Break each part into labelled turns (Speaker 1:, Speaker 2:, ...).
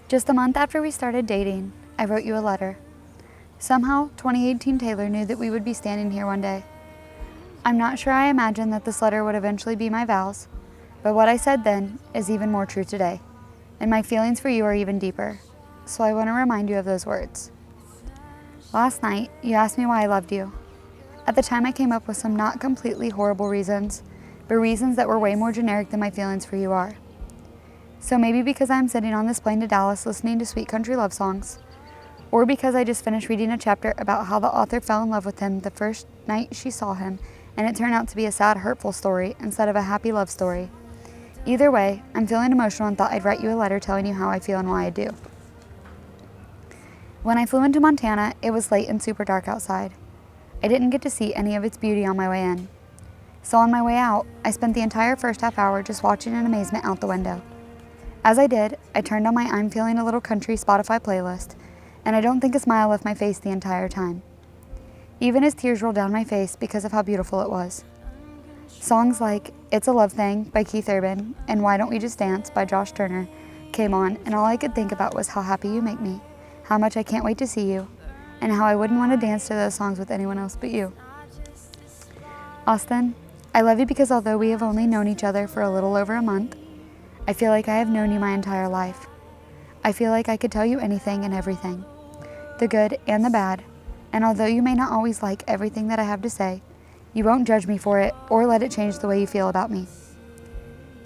Speaker 1: Just a month after we started dating, I wrote you a letter. Somehow, 2018 Taylor knew that we would be standing here one day. I'm not sure I imagined that this letter would eventually be my vows, but what I said then is even more true today, and my feelings for you are even deeper, so I want to remind you of those words. Last night, you asked me why I loved you. At the time, I came up with some not completely horrible reasons, but reasons that were way more generic than my feelings for you are. So maybe because I'm sitting on this plane to Dallas listening to sweet country love songs, or because I just finished reading a chapter about how the author fell in love with him the first night she saw him, and it turned out to be a sad, hurtful story instead of a happy love story. Either way, I'm feeling emotional and thought I'd write you a letter telling you how I feel and why I do. When I flew into Montana, it was late and super dark outside. I didn't get to see any of its beauty on my way in. So on my way out, I spent the entire first half hour just watching in amazement out the window. As I did, I turned on my I'm Feeling a Little Country Spotify playlist, and I don't think a smile left my face the entire time. Even as tears rolled down my face because of how beautiful it was. Songs like It's a Love Thing by Keith Urban and Why Don't We Just Dance by Josh Turner came on, and all I could think about was how happy you make me, how much I can't wait to see you, and how I wouldn't want to dance to those songs with anyone else but you. Austin, I love you because although we have only known each other for a little over a month, I feel like I have known you my entire life. I feel like I could tell you anything and everything, the good and the bad, and although you may not always like everything that I have to say, you won't judge me for it or let it change the way you feel about me.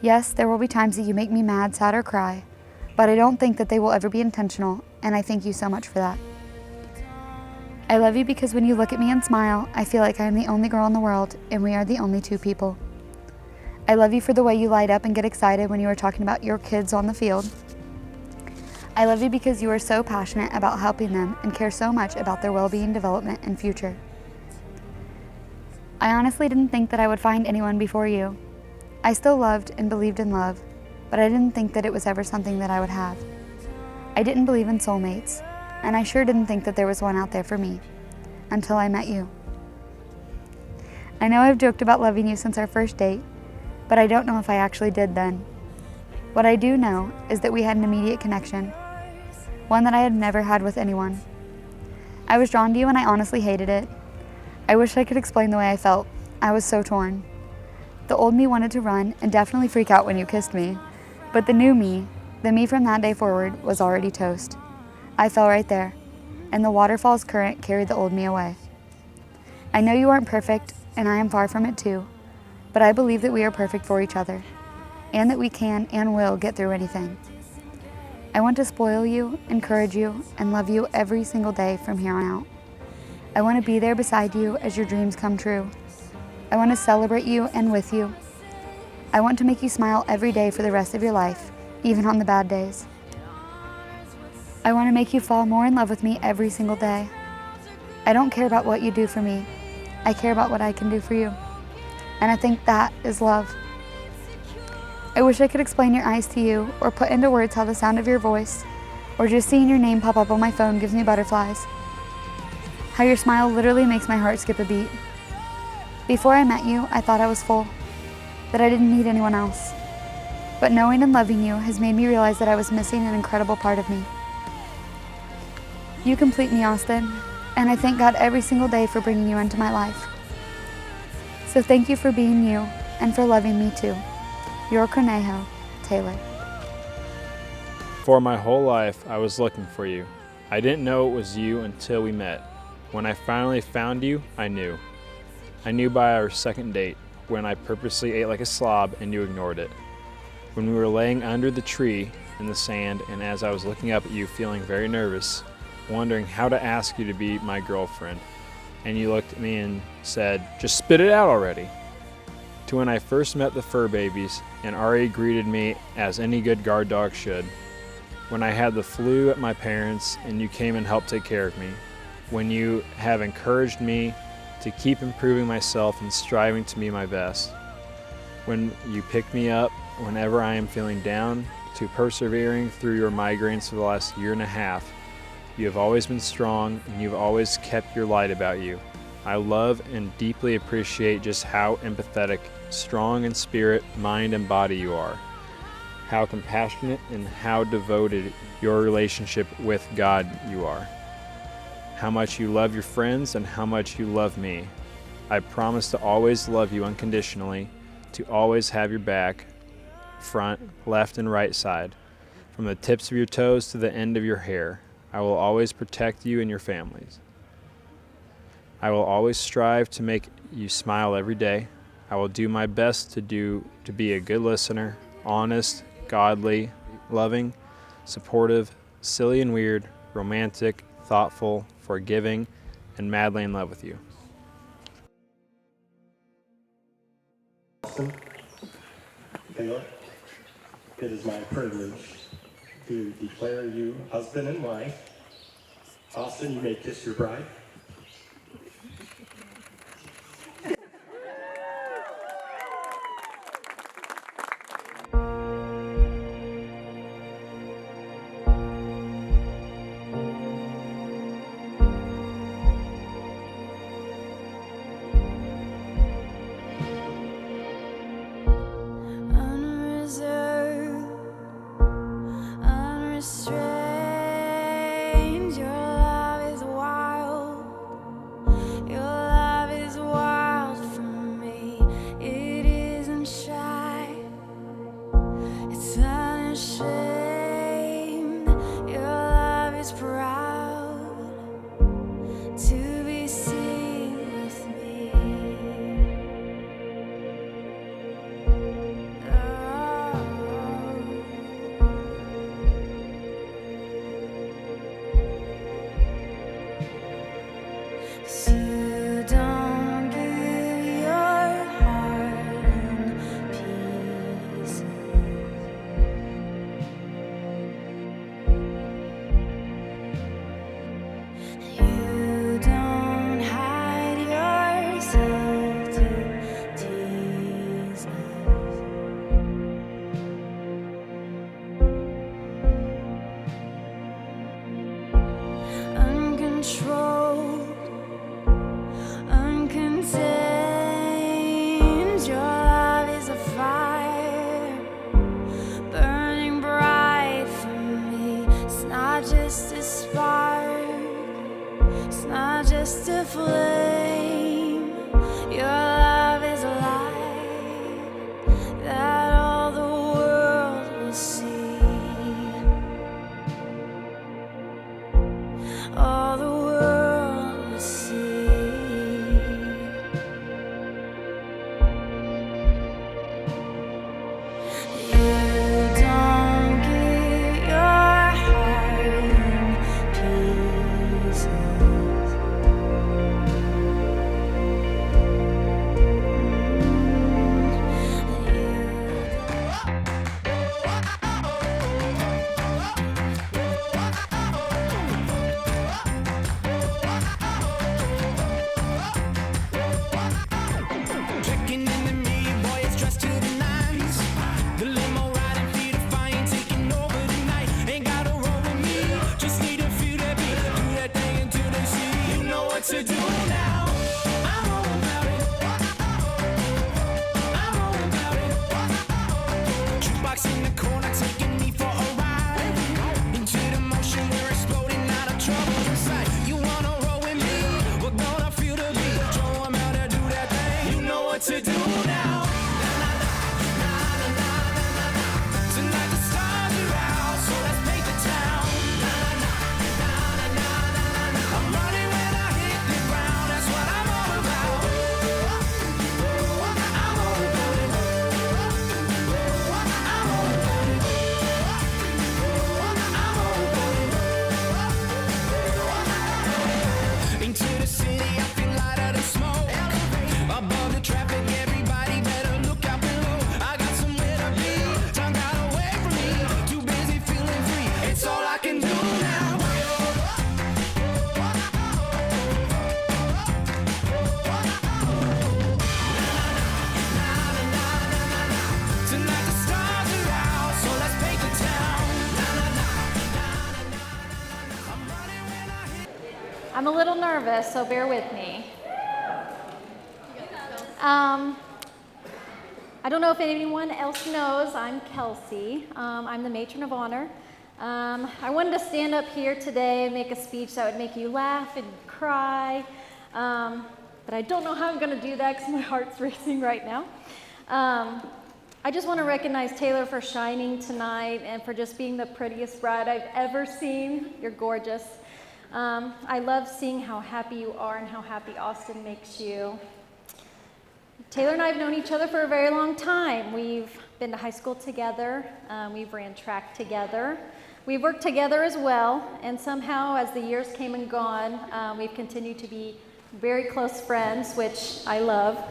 Speaker 1: Yes, there will be times that you make me mad, sad, or cry, but I don't think that they will ever be intentional, and I thank you so much for that. I love you because when you look at me and smile, I feel like I am the only girl in the world, and we are the only two people. I love you for the way you light up and get excited when you are talking about your kids on the field. I love you because you are so passionate about helping them and care so much about their well-being, development, and future. I honestly didn't think that I would find anyone before you. I still loved and believed in love, but I didn't think that it was ever something that I would have. I didn't believe in soulmates, and I sure didn't think that there was one out there for me, until I met you. I know I've joked about loving you since our first date, but I don't know if I actually did then. What I do know is that we had an immediate connection, one that I had never had with anyone. I was drawn to you and I honestly hated it. I wish I could explain the way I felt. I was so torn. The old me wanted to run and definitely freak out when you kissed me, but the new me, the me from that day forward, was already toast. I fell right there, and the waterfall's current carried the old me away. I know you aren't perfect, and I am far from it too, but I believe that we are perfect for each other, and that we can and will get through anything. I want to spoil you, encourage you, and love you every single day from here on out. I want to be there beside you as your dreams come true. I want to celebrate you and with you. I want to make you smile every day for the rest of your life, even on the bad days. I want to make you fall more in love with me every single day. I don't care about what you do for me. I care about what I can do for you. And I think that is love. I wish I could explain your eyes to you or put into words how the sound of your voice or just seeing your name pop up on my phone gives me butterflies. How your smile literally makes my heart skip a beat. Before I met you, I thought I was full, that I didn't need anyone else. But knowing and loving you has made me realize that I was missing an incredible part of me. You complete me, Austin, and I thank God every single day for bringing you into my life. So thank you for being you and for loving me too. Your Cornejo, Taylor.
Speaker 2: For my whole life, I was looking for you. I didn't know it was you until we met. When I finally found you, I knew. I knew by our second date, when I purposely ate like a slob and you ignored it. When we were laying under the tree in the sand, and as I was looking up at you feeling very nervous, wondering how to ask you to be my girlfriend, and you looked at me and said, "Just spit it out already." To when I first met the fur babies, and Ari greeted me as any good guard dog should. When I had the flu at my parents' and you came and helped take care of me. When you have encouraged me to keep improving myself and striving to be my best. When you pick me up whenever I am feeling down, to persevering through your migraines for the last year and a half. You have always been strong, and you've always kept your light about you. I love and deeply appreciate just how empathetic, strong in spirit, mind, and body you are. how compassionate and how devoted your relationship with God you are. How much you love your friends and how much you love me. I promise to always love you unconditionally, to always have your back, front, left, and right side, from the tips of your toes to the end of your hair. I will always protect you and your families. I will always strive to make you smile every day. I will do my best to be a good listener, honest, godly, loving, supportive, silly and weird, romantic, thoughtful, forgiving, and madly in love with you.
Speaker 3: Austin, Taylor, it is my privilege to declare you husband and wife. Austin, you may kiss your bride.
Speaker 4: Unrestrained, your love is wild. Your love is wild for me. It isn't shy. It's unashamed. Your love is proud to be seen with me. You don't give your heart in pieces. You don't hide yourself to tease us. Uncontrolled, uncontained, your love is a fire burning bright for me. It's not just a spark, it's not just a flame. Your love is a light that all the world will see. All the world will see. You don't give your heart in pieces.
Speaker 5: Checking into me, boy, it's dressed to the nines. The limo riding, feet of fire, taking over the night. Ain't gotta roll with me, just need a few to be. Do that thing until they see. You know what to do now. I'm all about it. I'm all about it. Jukebox in the corner, taking me for a ride. Into the motion, we're exploding out of trouble inside. You wanna roll with me? We're gonna feel the beat. Show 'em how to do that thing. You know what to do now. Tonight the stars are out, so let's paint the town. I'm running when I hit the ground. That's what I'm all about. I'm all about it. I'm all about it. I'm all about it. Into the city, I feel lighter than smoke. Above the traffic, everybody better look out below. I got somewhere to be. Time got away from me. Too busy feeling free. It's all I can do now. Tonight the stars are out, so let's paint the town. I'm running when I hit.
Speaker 6: I'm a little nervous, so bear with me. I don't know if anyone else knows, I'm Kelsey. I'm the matron of honor. I wanted to stand up here today and make a speech that would make you laugh and cry, but I don't know how I'm going to do that because my heart's racing right now. I just want to recognize Taylor for shining tonight and for just being the prettiest bride I've ever seen. You're gorgeous. I love seeing how happy you are and how happy Austin makes you. Taylor and I have known each other for a very long time. We've been to high school together. We've ran track together. We've worked together as well, and somehow as the years came and gone, we've continued to be very close friends, which I love.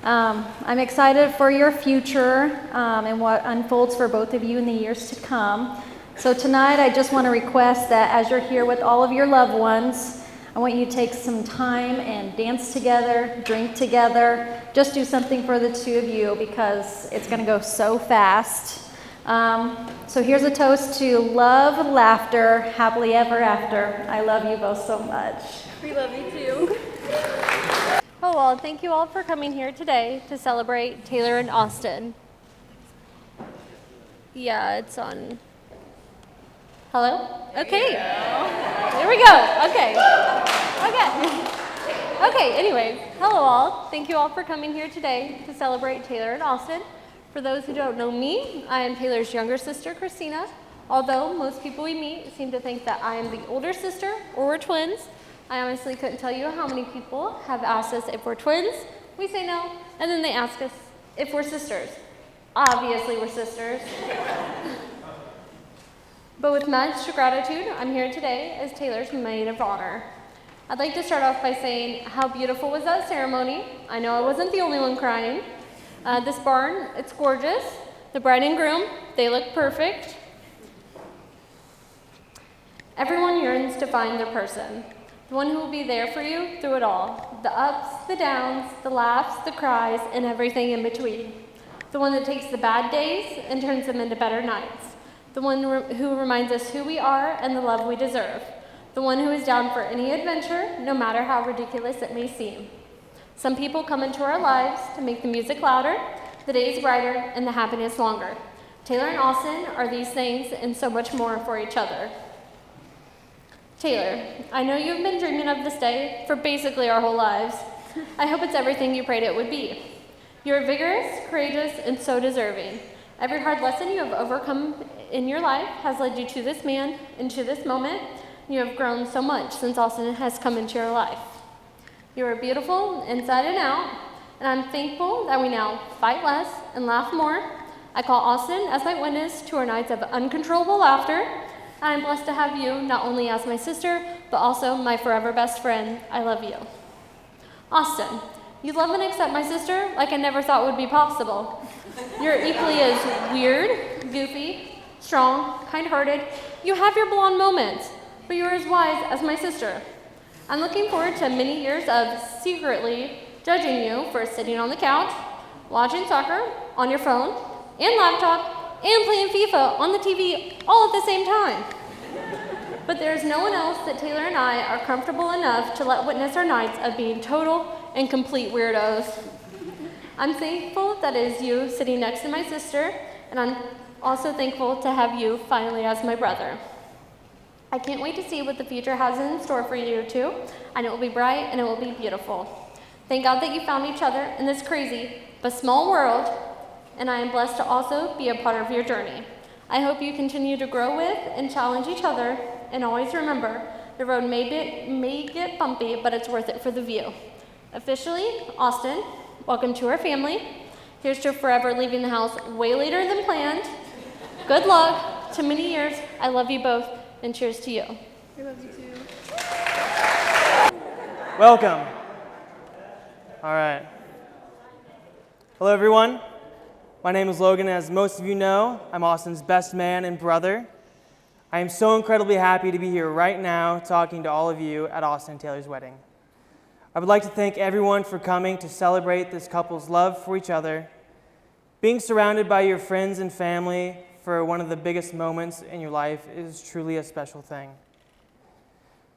Speaker 6: I'm excited for your future and what unfolds for both of you in the years to come. So tonight I just want to request that as you're here with all of your loved ones, I want you to take some time and dance together, drink together, just do something for the two of you because it's going to go so fast. So here's a toast to love, laughter, happily ever after. I love you both so much.
Speaker 7: We love you too. Oh, well, thank you all for coming here today to celebrate Taylor and Austin. Yeah, it's on. Hello? Okay. There we go. Okay. Okay, anyway, hello all. Thank you all for coming here today to celebrate Taylor and Austin. For those who don't know me, I am Taylor's younger sister, Christina. Although most people we meet seem to think that I am the older sister or we're twins, I honestly couldn't tell you how many people have asked us if we're twins. We say no, and then they ask us if we're sisters. Obviously, we're sisters. But with much gratitude, I'm here today as Taylor's maid of honor. I'd like to start off by saying how beautiful was that ceremony. I know I wasn't the only one crying. This barn, it's gorgeous. The bride and groom, they look perfect. Everyone yearns to find their person, the one who will be there for you through it all. The ups, the downs, the laughs, the cries, and everything in between. The one that takes the bad days and turns them into better nights. The one who reminds us who we are and the love we deserve. The one who is down for any adventure, no matter how ridiculous it may seem. Some people come into our lives to make the music louder, the days brighter, and the happiness longer. Taylor and Austin are these things and so much more for each other. Taylor, I know you've been dreaming of this day for basically our whole lives. I hope it's everything you prayed it would be. You're vigorous, courageous, and so deserving. Every hard lesson you have overcome in your life has led you to this man and to this moment. You have grown so much since Austin has come into your life. You are beautiful inside and out, and I'm thankful that we now fight less and laugh more. I call Austin as my witness to our nights of uncontrollable laughter, and I'm blessed to have you not only as my sister, but also my forever best friend. I love you. Austin, you love and accept my sister like I never thought would be possible. You're equally as weird, goofy, strong, kind-hearted. You have your blonde moments, but you're as wise as my sister. I'm looking forward to many years of secretly judging you for sitting on the couch, watching soccer on your phone and laptop, and playing FIFA on the TV all at the same time. But there's no one else that Taylor and I are comfortable enough to let witness our nights of being total and complete weirdos. I'm thankful that it is you sitting next to my sister, and I'm also thankful to have you finally as my brother. I can't wait to see what the future has in store for you two, and it will be bright and it will be beautiful. Thank God that you found each other in this crazy but small world, and I am blessed to also be a part of your journey. I hope you continue to grow with and challenge each other, and always remember, the road may get bumpy, but it's worth it for the view. Officially, Austin, welcome to our family. Here's to forever leaving the house way later than planned. Good luck to many years. I love you both, and cheers to you. We love you too.
Speaker 8: Welcome. All right. Hello, everyone. My name is Logan. As most of you know, I'm Austin's best man and brother. I am so incredibly happy to be here right now talking to all of you at Austin and Taylor's wedding. I would like to thank everyone for coming to celebrate this couple's love for each other. Being surrounded by your friends and family for one of the biggest moments in your life is truly a special thing.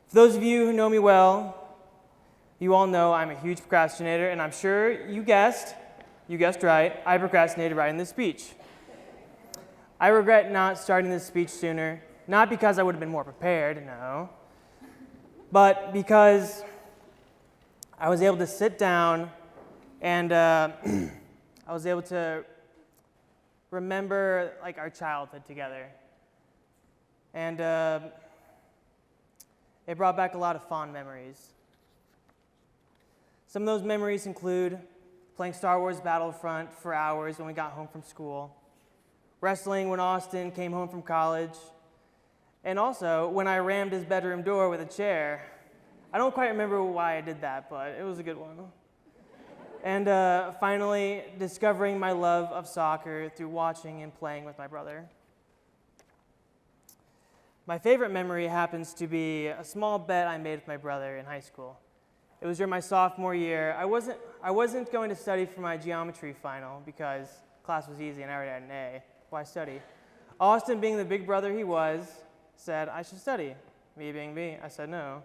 Speaker 8: For those of you who know me well, you all know I'm a huge procrastinator, and I'm sure you guessed, you guessed right, I procrastinated writing this speech. I regret not starting this speech sooner, not because I would have been more prepared, no, but because I was able to sit down and I was able to remember like our childhood together. And it brought back a lot of fond memories. Some of those memories include playing Star Wars Battlefront for hours when we got home from school, wrestling when Austin came home from college, and also when I rammed his bedroom door with a chair. I don't quite remember why I did that, but it was a good one. And finally, discovering my love of soccer through watching and playing with my brother. My favorite memory happens to be a small bet I made with my brother in high school. It was during my sophomore year. I wasn't going to study for my geometry final because class was easy and I already had an A. Why study? Austin, being the big brother he was, said I should study. Me being me, I said no.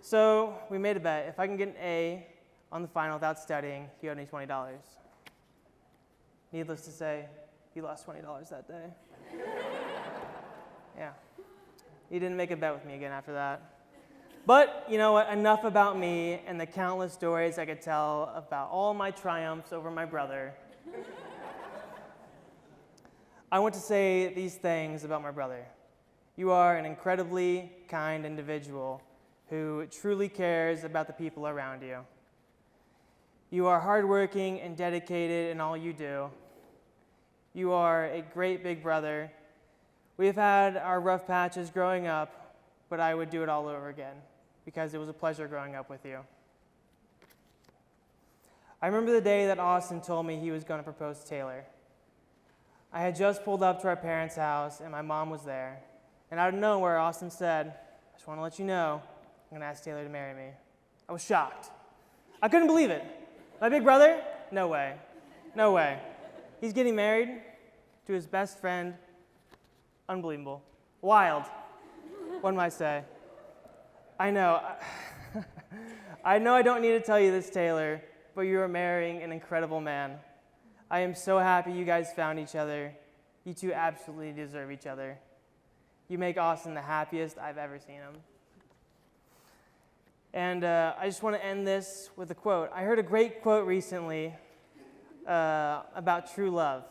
Speaker 8: So we made a bet. If I can get an A on the final without studying, he owed me $20. Needless to say, he lost $20 that day. Yeah. He didn't make a bet with me again after that. But you know what? Enough about me and the countless stories I could tell about all my triumphs over my brother. I want to say these things about my brother. You are an incredibly kind individual who truly cares about the people around you. You are hardworking and dedicated in all you do. You are a great big brother. We've had our rough patches growing up, but I would do it all over again because it was a pleasure growing up with you. I remember the day that Austin told me he was going to propose to Taylor. I had just pulled up to our parents' house, and my mom was there. And out of nowhere, Austin said, I just want to let you know, I'm going to ask Taylor to marry me. I was shocked. I couldn't believe it. My big brother? No way. No way. He's getting married to his best friend. Unbelievable. Wild, one might say. I know. I know I don't need to tell you this, Taylor, but you are marrying an incredible man. I am so happy you guys found each other. You two absolutely deserve each other. You make Austin the happiest I've ever seen him. And I just want to end this with a quote. I heard a great quote recently about true love.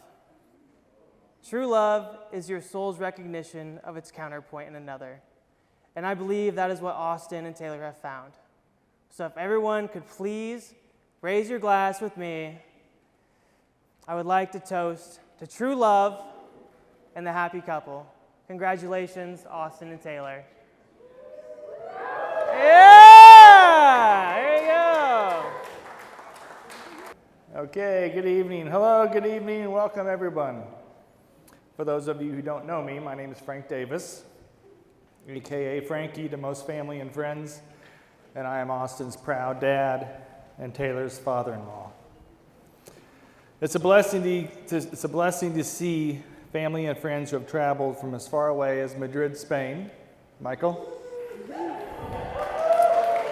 Speaker 8: True love is your soul's recognition of its counterpoint in another. And I believe that is what Austin and Taylor have found. So if everyone could please raise your glass with me, I would like to toast to true love and the happy couple. Congratulations, Austin and Taylor. Yeah! There you go.
Speaker 9: Okay, good evening. Hello, good evening. Welcome, everyone. For those of you who don't know me, my name is Frank Davis, a.k.a. Frankie to most family and friends, and I am Austin's proud dad and Taylor's father-in-law. It's a blessing to see family and friends who have traveled from as far away as Madrid, Spain. Michael?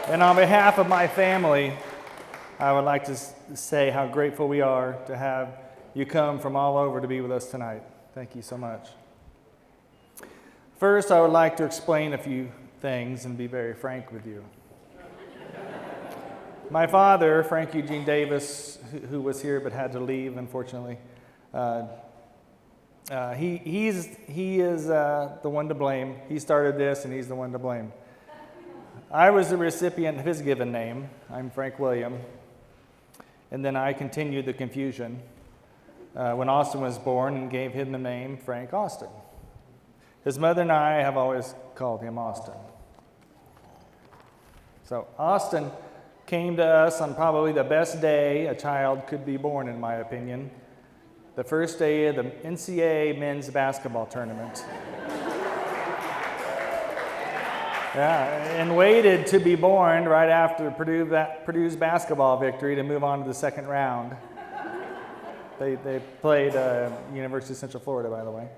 Speaker 9: And on behalf of my family, I would like to say how grateful we are to have you come from all over to be with us tonight. Thank you so much. First, I would like to explain a few things and be very frank with you. My father, Frank Eugene Davis, who was here but had to leave, unfortunately, he is the one to blame. He started this, and he's the one to blame. I was the recipient of his given name. I'm Frank William. And then I continued the confusion when Austin was born and gave him the name Frank Austin. His mother and I have always called him Austin. So Austin came to us on probably the best day a child could be born, in my opinion, the first day of the NCAA men's basketball tournament. Yeah, and waited to be born right after Purdue's basketball victory to move on to the second round. They played University of Central Florida, by the way.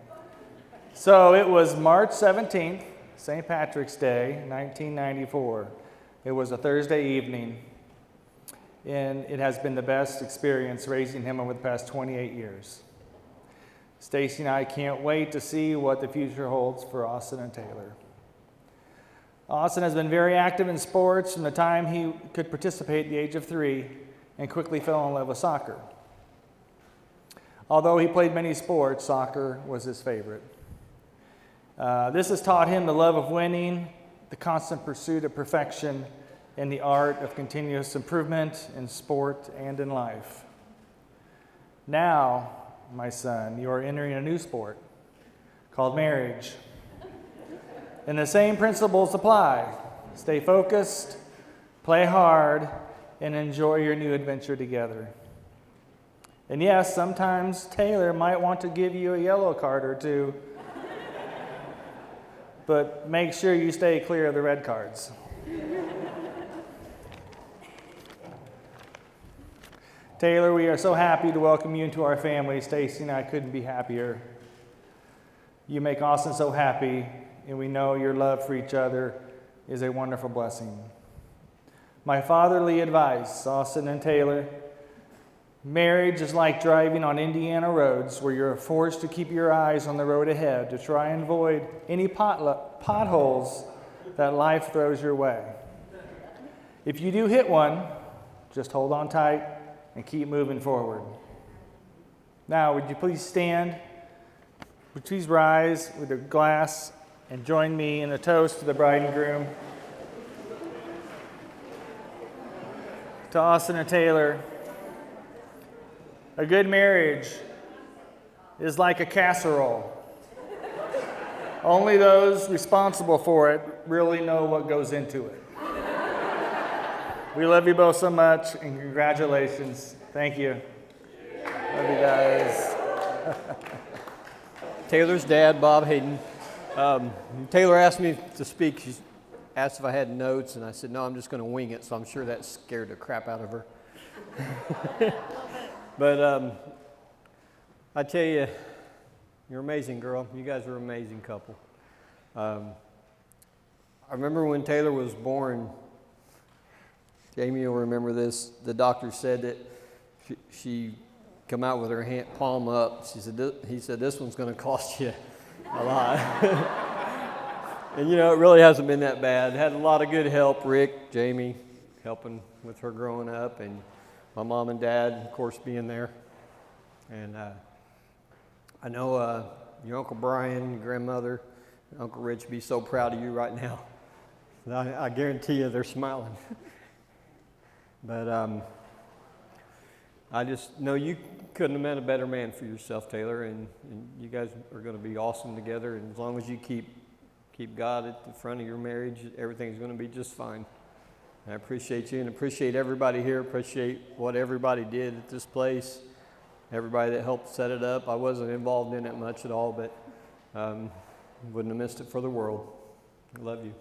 Speaker 9: So it was March 17th, St. Patrick's Day, 1994. It was a Thursday evening. and it has been the best experience raising him over the past 28 years. Stacy and I can't wait to see what the future holds for Austin and Taylor. Austin has been very active in sports from the time he could participate at the age of 3 and quickly fell in love with soccer. Although he played many sports, soccer was his favorite. This has taught him the love of winning, the constant pursuit of perfection, and the art of continuous improvement in sport and in life. Now, my son, you are entering a new sport called marriage. And the same principles apply. Stay focused, play hard, and enjoy your new adventure together. And yes, sometimes Taylor might want to give you a yellow card or two, but make sure you stay clear of the red cards. Taylor, we are so happy to welcome you into our family. Stacy and I couldn't be happier. You make Austin so happy, and we know your love for each other is a wonderful blessing. My fatherly advice, Austin and Taylor: marriage is like driving on Indiana roads where you're forced to keep your eyes on the road ahead to try and avoid any potholes that life throws your way. If you do hit one, just hold on tight and keep moving forward. Now, would you please stand? Would you please rise with a glass and join me in a toast to the bride and groom? To Austin and Taylor, a good marriage is like a casserole. Only those responsible for it really know what goes into it. We love you both so much, and congratulations. Thank you. Love you guys.
Speaker 10: Taylor's dad, Bob Hayden. Taylor asked me to speak. She asked if I had notes, and I said, no, I'm just going to wing it, so I'm sure that scared the crap out of her. But I tell you, you're an amazing girl. You guys are an amazing couple. I remember when Taylor was born, Jamie will remember this, the doctor said that she come out with her hand, palm up. He said, this one's going to cost you a lot. And you know, it really hasn't been that bad. Had a lot of good help, Rick, Jamie, helping with her growing up, and my mom and dad, of course, being there. And I know your Uncle Brian, your grandmother, and Uncle Rich be so proud of you right now. I guarantee you they're smiling. But I just know you couldn't have met a better man for yourself, Taylor, and you guys are going to be awesome together. And as long as you keep God at the front of your marriage, everything's going to be just fine. And I appreciate you and appreciate everybody here, appreciate what everybody did at this place, everybody that helped set it up. I wasn't involved in it much at all, but wouldn't have missed it for the world. I love you.